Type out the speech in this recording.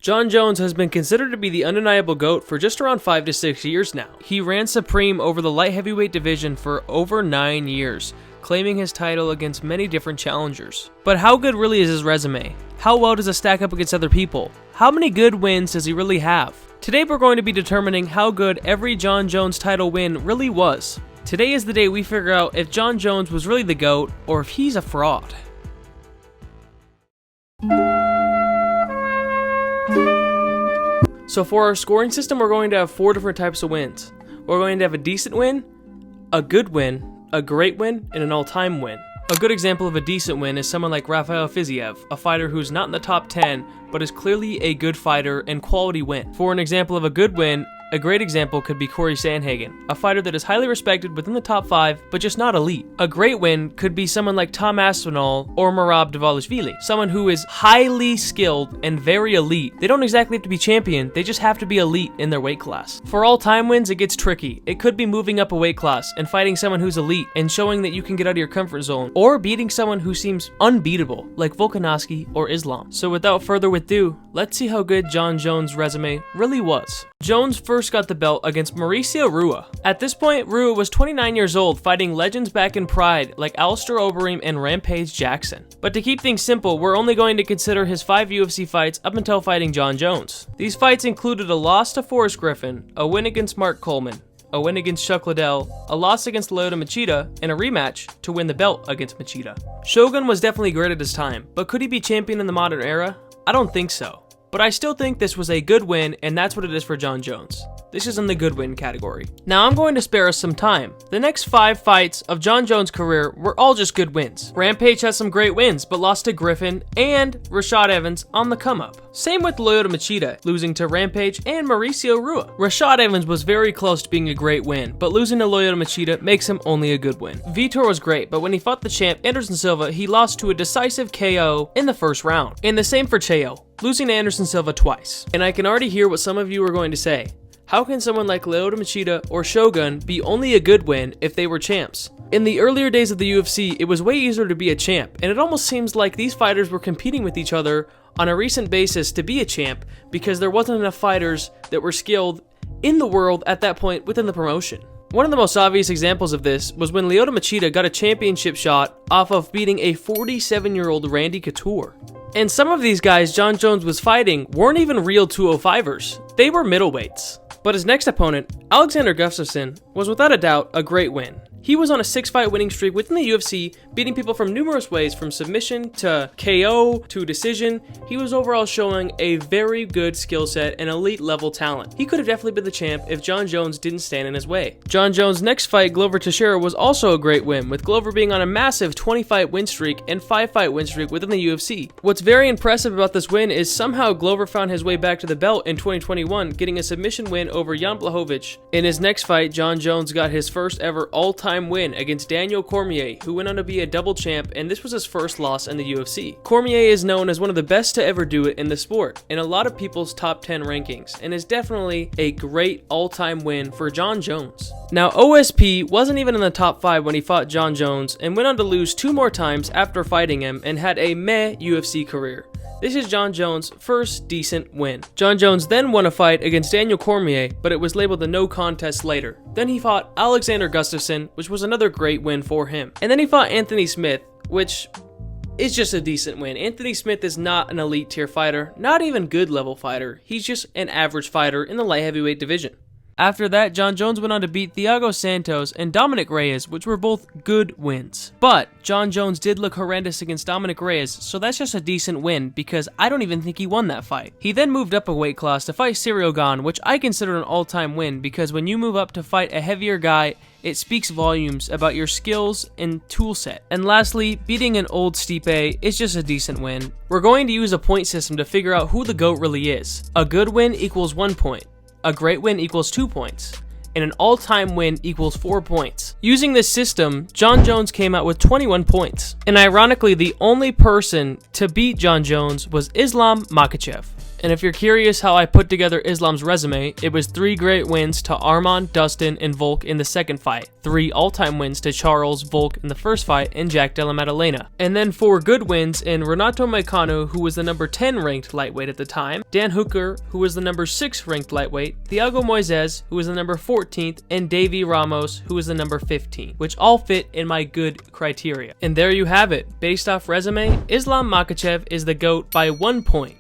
Jon Jones has been considered to be the undeniable GOAT for just around 5 to 6 years now. He ran supreme over the light heavyweight division for over 9 years, claiming his title against many different challengers. But how good really is his resume? How well does it stack up against other people? How many good wins does he really have? Today we're going to be determining how good every Jon Jones title win really was. Today is the day we figure out if Jon Jones was really the GOAT or if he's a fraud. So for our scoring system, we're going to have 4 different types of wins. We're going to have a decent win, a good win, a great win, and an all-time win. A good example of a decent win is someone like Rafael Fiziev, a fighter who's not in the top 10, but is clearly a good fighter and quality win. For an example of a good win, a great example could be Corey Sandhagen, a fighter that is highly respected within the top 5, but just not elite. A great win could be someone like Tom Aspinall or Merab Dvalishvili, someone who is highly skilled and very elite. They don't exactly have to be champion, they just have to be elite in their weight class. For all-time wins, it gets tricky. It could be moving up a weight class and fighting someone who's elite and showing that you can get out of your comfort zone, or beating someone who seems unbeatable, like Volkanovski or Islam. So without further ado, let's see how good Jon Jones' resume really was. Jones first got the belt against Mauricio Rua. At this point, Rua was 29 years old, fighting legends back in Pride like Alistair Overeem and Rampage Jackson. But to keep things simple, we're only going to consider his 5 UFC fights up until fighting Jon Jones. These fights included a loss to Forrest Griffin, a win against Mark Coleman, a win against Chuck Liddell, a loss against Lyoto Machida, and a rematch to win the belt against Machida. Shogun was definitely great at his time, but could he be champion in the modern era? I don't think so. But I still think this was a good win, and that's what it is for Jon Jones. This is in the good win category. Now I'm going to spare us some time. The next 5 fights of Jon Jones' career were all just good wins. Rampage has some great wins, but lost to Griffin and Rashad Evans on the come up. Same with Lyoto Machida, losing to Rampage and Mauricio Rua. Rashad Evans was very close to being a great win, but losing to Lyoto Machida makes him only a good win. Vitor was great, but when he fought the champ Anderson Silva, he lost to a decisive KO in the first round. And the same for Chael, losing to Anderson Silva twice. And I can already hear what some of you are going to say. How can someone like Lyoto Machida or Shogun be only a good win if they were champs? In the earlier days of the UFC, it was way easier to be a champ, and it almost seems like these fighters were competing with each other on a recent basis to be a champ because there wasn't enough fighters that were skilled in the world at that point within the promotion. One of the most obvious examples of this was when Lyoto Machida got a championship shot off of beating a 47-year-old Randy Couture. And some of these guys Jon Jones was fighting weren't even real 205ers, they were middleweights. But his next opponent, Alexander Gustafsson, was without a doubt a great win. He was on a 6-fight winning streak within the UFC, beating people from numerous ways, from submission to KO to decision. He was overall showing a very good skill set and elite level talent. He could have definitely been the champ if Jon Jones didn't stand in his way. Jon Jones' next fight, Glover Teixeira, was also a great win, with Glover being on a massive 20-fight win streak and 5-fight win streak within the UFC. What's very impressive about this win is somehow Glover found his way back to the belt in 2021, getting a submission win over Jan Blachowicz. In his next fight, Jon Jones got his first ever all-time win against Daniel Cormier, who went on to be a double champ, and this was his first loss in the UFC. Cormier is known as one of the best to ever do it in the sport, in a lot of people's top 10 rankings, and is definitely a great all-time win for Jon Jones. Now, OSP wasn't even in the top 5 when he fought Jon Jones, and went on to lose 2 more times after fighting him, and had a meh UFC career. This is Jon Jones' first decent win. Jon Jones then won a fight against Daniel Cormier, but it was labeled a no contest later. Then he fought Alexander Gustafsson, which was another great win for him. And then he fought Anthony Smith, which is just a decent win. Anthony Smith is not an elite tier fighter, not even good level fighter. He's just an average fighter in the light heavyweight division. After that, Jon Jones went on to beat Thiago Santos and Dominic Reyes, which were both good wins. But Jon Jones did look horrendous against Dominic Reyes, so that's just a decent win because I don't even think he won that fight. He then moved up a weight class to fight Ciryl Gane, which I consider an all-time win because when you move up to fight a heavier guy, it speaks volumes about your skills and tool set. And lastly, beating an old Stipe is just a decent win. We're going to use a point system to figure out who the GOAT really is. A good win equals 1 point. A great win equals 2 points, and an all-time win equals 4 points. Using this system, Jon Jones came out with 21 points, and ironically, the only person to beat Jon Jones was Islam Makhachev. And if you're curious how I put together Islam's resume, it was 3 great wins to Arman, Dustin, and Volk in the second fight, 3 all-time wins to Charles, Volk in the first fight, and Jack Della Maddalena, and then 4 good wins in Renato Moicano, who was the number 10 ranked lightweight at the time, Dan Hooker, who was the number 6 ranked lightweight, Thiago Moises, who was the number 14th, and Davy Ramos, who was the number 15, which all fit in my good criteria. And there you have it. Based off resume, Islam Makhachev is the GOAT by 1 point.